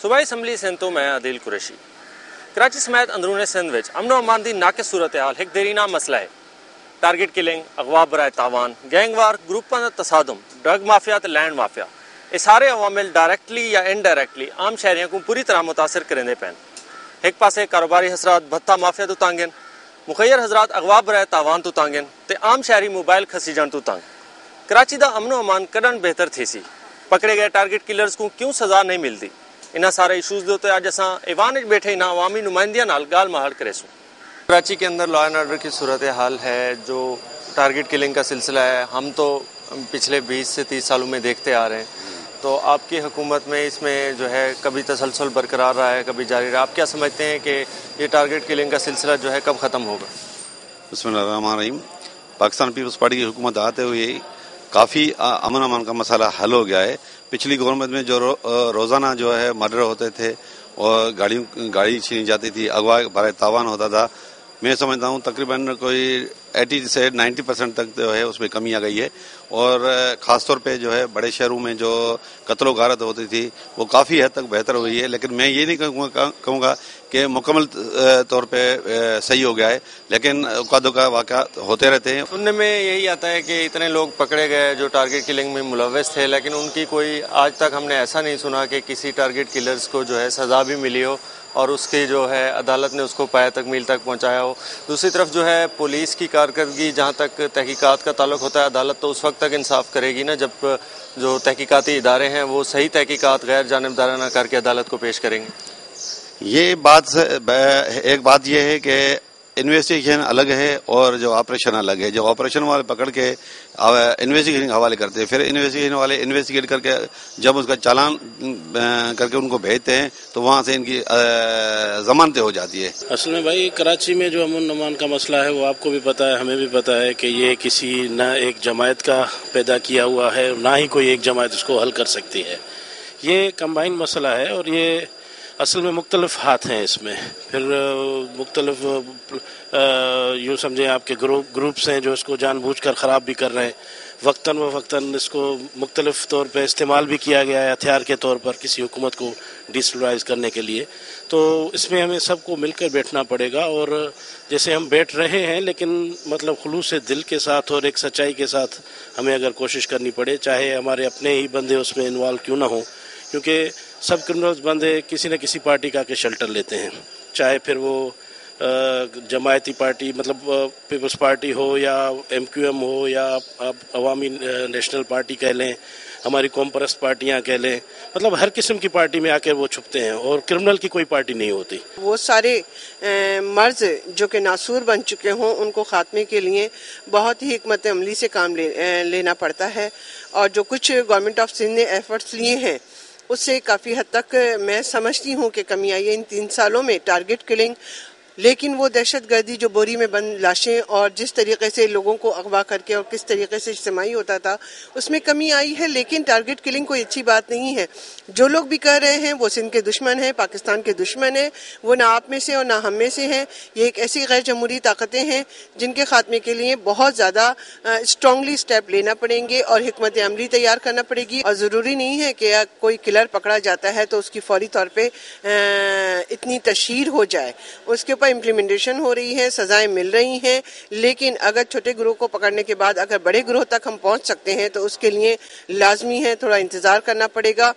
صوبائی اسمبلی سندھ تو میں عادل قریشی کراچی سمیت اندرون سندھ وچ امن و امان دی ناقص صورتحال ایک دیرینہ مسئلہ ہے۔ ٹارگٹ کلنگ، اغوا برائے تاوان، گینگ وار، گروپاں دا تصادم، ڈرگ مافیا تے لینڈ مافیا، یہ سارے عوامل ڈائریکٹلی یا انڈائریکٹلی عام شہریوں کو پوری طرح متاثر کرنے پین۔ ایک پاسے کاروباری حضرات بھتہ مافیا تو تانگن، مخیر حضرات اغوا برائے تاوان تو تانگن تے عام شہری موبائل کھسی جان تو تانگ۔ کراچی دا امن و امان کڈن بہتر تھی سی، پکڑے گئے ٹارگٹ کلرز کو کیوں سزا نہیں ملتی؟ انہاں سارے ایشوز دے اج اساں ایوان وچ بیٹھے انہاں عوامی نمائندیاں نال گال مہار کرے سوں۔ کراچی کے اندر لا اینڈ آرڈر کی صورتحال ہے، جو ٹارگٹ کلنگ کا سلسلہ ہے، ہم تو پچھلے 20 سے 30 سالوں میں دیکھتے آ رہے ہیں۔ تو آپ کی حکومت میں اس میں جو ہے کبھی تسلسل برقرار رہا ہے، کبھی جاری رہا۔ آپ کیا سمجھتے ہیں کہ یہ ٹارگٹ کلنگ کا سلسلہ جو ہے کب ختم ہوگا؟ بسم اللہ الرحمن الرحیم۔ پاکستان پیپلز پارٹی کی حکومت آتے ہوئے کافی امن امان کا مسئلہ حل ہو گیا ہے۔ پچھلی گورنمنٹ میں جو روزانہ جو ہے مرڈر ہوتے تھے اور گاڑی چھینی جاتی تھی، اغوا برائے تاوان ہوتا تھا، میں سمجھتا ہوں تقریباً کوئی 80 سے 90% تک جو ہے اس میں کمی آ گئی ہے۔ اور خاص طور پہ جو ہے بڑے شہروں میں جو قتل و غارت ہوتی تھی وہ کافی حد تک بہتر ہوئی ہے، لیکن میں یہ نہیں کہوں گا کہ مکمل طور پہ صحیح ہو گیا ہے، لیکن اکا دکا واقعات ہوتے رہتے ہیں۔ سننے میں یہی آتا ہے کہ اتنے لوگ پکڑے گئے جو ٹارگٹ کلنگ میں ملوث تھے، لیکن ان کی کوئی آج تک ہم نے ایسا نہیں سنا کہ کسی ٹارگٹ کلرز کو جو ہے سزا بھی ملی ہو اور اس کی جو ہے عدالت نے اس کو پایہ تک میل تک پہنچایا ہو۔ دوسری طرف جو ہے پولیس کی کارکردگی، جہاں تک تحقیقات کا تعلق ہوتا ہے، عدالت تو اس وقت تک انصاف کرے گی نا جب جو تحقیقاتی ادارے ہیں وہ صحیح تحقیقات غیر جانبدارانہ کر کے عدالت کو پیش کریں گے۔ ایک بات یہ ہے کہ انویسٹیگیشن الگ ہے اور جو آپریشن الگ ہے۔ جو آپریشن والے پکڑ کے انویسٹیگیشن کے حوالے کرتے ہیں، پھر انویسٹیگیشن والے انویسٹیگیٹ کر کے جب اس کا چالان کر کے ان کو بھیجتے ہیں تو وہاں سے ان کی ضمانتیں ہو جاتی ہے۔ اصل میں بھائی کراچی میں جو امن امان کا مسئلہ ہے وہ آپ کو بھی پتا ہے، ہمیں بھی پتا ہے کہ یہ کسی نہ ایک جماعت کا پیدا کیا ہوا ہے، نہ ہی کوئی ایک جماعت اس کو حل کر سکتی ہے۔ یہ کمبائن مسئلہ ہے اور یہ اصل میں مختلف ہاتھ ہیں اس میں، پھر مختلف یوں سمجھیں آپ کے گروپس ہیں جو اس کو جان بوجھ کر خراب بھی کر رہے ہیں۔ وقتاً و وقتاً اس کو مختلف طور پہ استعمال بھی کیا گیا ہے ہتھیار کے طور پر کسی حکومت کو ڈیسٹرائز کرنے کے لیے۔ تو اس میں ہمیں سب کو مل کر بیٹھنا پڑے گا، اور جیسے ہم بیٹھ رہے ہیں لیکن مطلب خلوص دل کے ساتھ اور ایک سچائی کے ساتھ ہمیں اگر کوشش کرنی پڑے، چاہے ہمارے اپنے ہی بندے اس میں انوالو کیوں نہ ہوں، کیونکہ سب کرمنلز بندے کسی نہ کسی پارٹی کا کے شیلٹر لیتے ہیں، چاہے پھر وہ جماعتی پارٹی مطلب پیپلز پارٹی ہو یا ایم کیو ایم ہو یا آپ عوامی نیشنل پارٹی کہہ لیں، ہماری قوم پرست پارٹیاں کہہ لیں، مطلب ہر قسم کی پارٹی میں آ کے وہ چھپتے ہیں اور کرمنل کی کوئی پارٹی نہیں ہوتی۔ وہ سارے مرض جو کہ ناسور بن چکے ہوں ان کو خاتمے کے لیے بہت ہی حکمت عملی سے کام لینا پڑتا ہے، اور جو کچھ گورنمنٹ آف سندھ نے ایفرٹس لیے ہیں اس سے کافی حد تک میں سمجھتی ہوں کہ کمی آئی ہے ان 3 سالوں میں ٹارگٹ کلنگ۔ لیکن وہ دہشت گردی جو بوری میں بند لاشیں اور جس طریقے سے لوگوں کو اغوا کر کے اور کس طریقے سے اجتماعی ہوتا تھا اس میں کمی آئی ہے، لیکن ٹارگٹ کلنگ کوئی اچھی بات نہیں ہے۔ جو لوگ بھی کر رہے ہیں وہ سندھ کے دشمن ہیں، پاکستان کے دشمن ہیں، وہ نہ آپ میں سے اور نہ ہم میں سے ہیں۔ یہ ایک ایسی غیر جمہوری طاقتیں ہیں جن کے خاتمے کے لیے بہت زیادہ اسٹرانگلی اسٹیپ لینا پڑیں گے اور حکمت عملی تیار کرنا پڑے گی، اور ضروری نہیں ہے کہ کوئی کلر پکڑا جاتا ہے تو اس کی فوری طور پہ اتنی تشہیر ہو جائے۔ اس کے اوپر امپلیمنٹیشن ہو رہی ہے، سزائیں مل رہی ہیں، لیکن اگر چھوٹے گروہ کو پکڑنے کے بعد اگر بڑے گروہ تک ہم پہنچ سکتے ہیں تو اس کے لیے لازمی ہے تھوڑا انتظار کرنا پڑے گا۔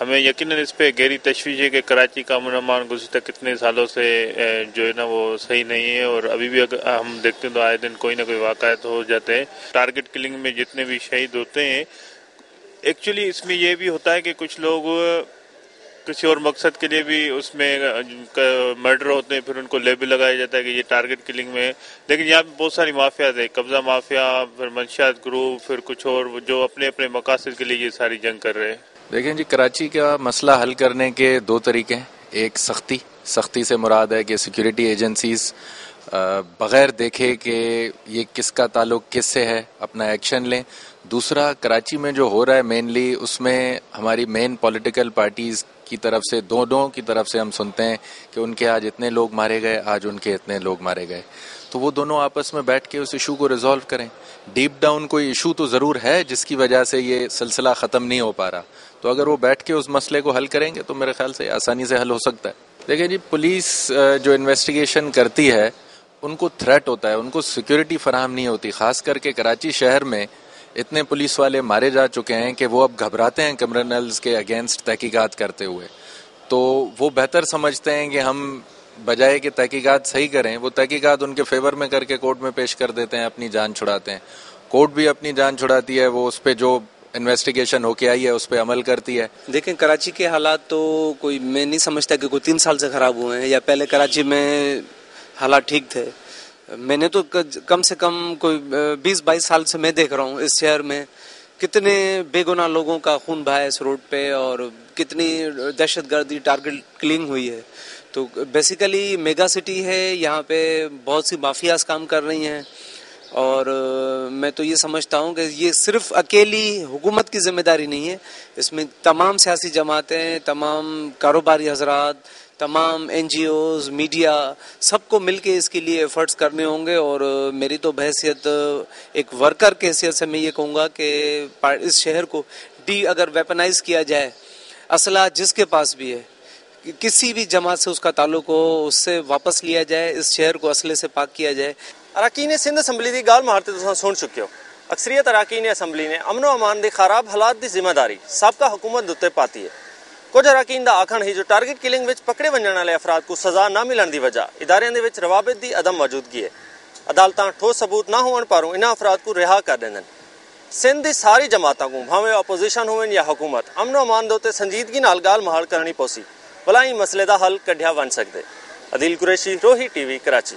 ہمیں یقیناً اس پہ گہری تشویش ہے کہ کراچی کا امن امان گزشتہ کتنے سالوں سے جو ہے نا وہ صحیح نہیں ہے، اور ابھی بھی اگر ہم دیکھتے ہیں تو آئے دن کوئی نہ کوئی واقعات ہو جاتے ہیں۔ ٹارگٹ کلنگ میں جتنے بھی شہید ہوتے ہیں، ایکچولی اس میں یہ بھی ہوتا ہے کہ کچھ لوگ کسی اور مقصد کے لیے بھی اس میں مرڈر ہوتے ہیں، پھر ان کو لیبل لگایا جاتا ہے کہ یہ ٹارگٹ کلنگ میں، لیکن یہاں پہ بہت ساری مافیات ہیں، قبضہ مافیا، پھر منشیات گروپ، پھر کچھ اور جو اپنے اپنے مقاصد کے لیے یہ ساری جنگ کر رہے ہیں۔ دیکھیں جی، کراچی کا مسئلہ حل کرنے کے 2 طریقے ہیں۔ ایک سختی سے مراد ہے کہ سیکیورٹی ایجنسیز بغیر دیکھے کہ یہ کس کا تعلق کس سے ہے اپنا ایکشن لیں۔ دوسرا، کراچی میں جو ہو رہا ہے مینلی اس میں ہماری مین پولیٹیکل پارٹیز کی طرف سے دونوں کی طرف سے ہم سنتے ہیں کہ ان کے آج اتنے لوگ مارے گئے، آج ان کے اتنے لوگ مارے گئے۔ تو وہ دونوں آپس میں بیٹھ کے اس ایشو کو ریزالو کریں. ڈیپ ڈاؤن کوئی ایشو تو ضرور ہے جس کی وجہ سے یہ سلسلہ ختم نہیں ہو پا رہا, تو اگر وہ بیٹھ کے اس مسئلے کو حل کریں گے تو میرے خیال سے آسانی سے حل ہو سکتا ہے. دیکھیں جی, پولیس جو انویسٹیگیشن کرتی ہے ان کو تھریٹ ہوتا ہے, ان کو سیکیورٹی فراہم نہیں ہوتی. خاص کر کے کراچی شہر میں اتنے پولیس والے مارے جا چکے ہیں کہ وہ اب گھبراتے ہیں کرمنلز کے اگینسٹ تحقیقات کرتے ہوئے. تو وہ بہتر سمجھتے ہیں کہ ہم بجائے کہ تحقیقات صحیح کریں, وہ تحقیقات ان کے فیور میں کر کے کورٹ میں پیش کر دیتے ہیں, اپنی جان چھڑاتے ہیں. کورٹ بھی اپنی جان چھڑاتی ہے, وہ اس پہ جو انویسٹیگیشن ہو کے آئی ہے اس پہ عمل کرتی ہے. دیکھیں کراچی کے حالات تو کوئی میں نہیں سمجھتا کہ کوئی 3 سال سے خراب ہوئے ہیں, یا پہلے کراچی میں حالات ٹھیک تھے. میں نے تو کم سے کم کوئی 20-22 سال سے میں دیکھ رہا ہوں اس شہر میں کتنے بے گناہ لوگوں کا خون بہا اس روڈ پہ, اور کتنی دہشت گردی ٹارگٹ کلنگ ہوئی ہے. تو بیسیکلی میگا سٹی ہے, یہاں پہ بہت سی مافیاز کام کر رہی ہیں, اور میں تو یہ سمجھتا ہوں کہ یہ صرف اکیلی حکومت کی ذمہ داری نہیں ہے, اس میں تمام سیاسی جماعتیں, تمام کاروباری حضرات, تمام NGOs, میڈیا, سب کو مل کے اس کے لیے ایفرٹس کرنے ہوں گے. اور میری تو بحیثیت ایک ورکر کی حیثیت سے میں یہ کہوں گا کہ اس شہر کو اگر ویپنائز کیا جائے, اسلحہ جس کے پاس بھی ہے, کسی بھی جماعت سے اس کا تعلق ہو, اس سے واپس لیا جائے, اس شہر کو اسلحے سے پاک کیا جائے. اراکین سندھ اسمبلی دی گال مہارتے تساں سن چکے ہو. اکثریت اراکین اسمبلی نے امن و امان دے خراب حالات دی ذمہ داری سابقہ حکومت دے پاتی ہے. کچھ اراکین دا آکھن ہی جو ٹارگٹ کلنگ وچ پکڑے ونجن والے افراد کو سزا نہ ملن دی وجہ اداریاں دے وچ روابط دی عدم موجودگی ہے. عدالتاں ٹھوس ثبوت نہ ہون پاروں انہاں افراد کو رہا کر دین. سندھ دی ساری جماعتاں کو بھاویں اپوزیشن ہوئن یا حکومت امن و امان دے سنجیدگی نال گال مہار کرنی پوسی بھلا ہی مسئلے دا حل کڈھیا ون سکدے. عدیل قریشی, روہی ٹی وی, کراچی.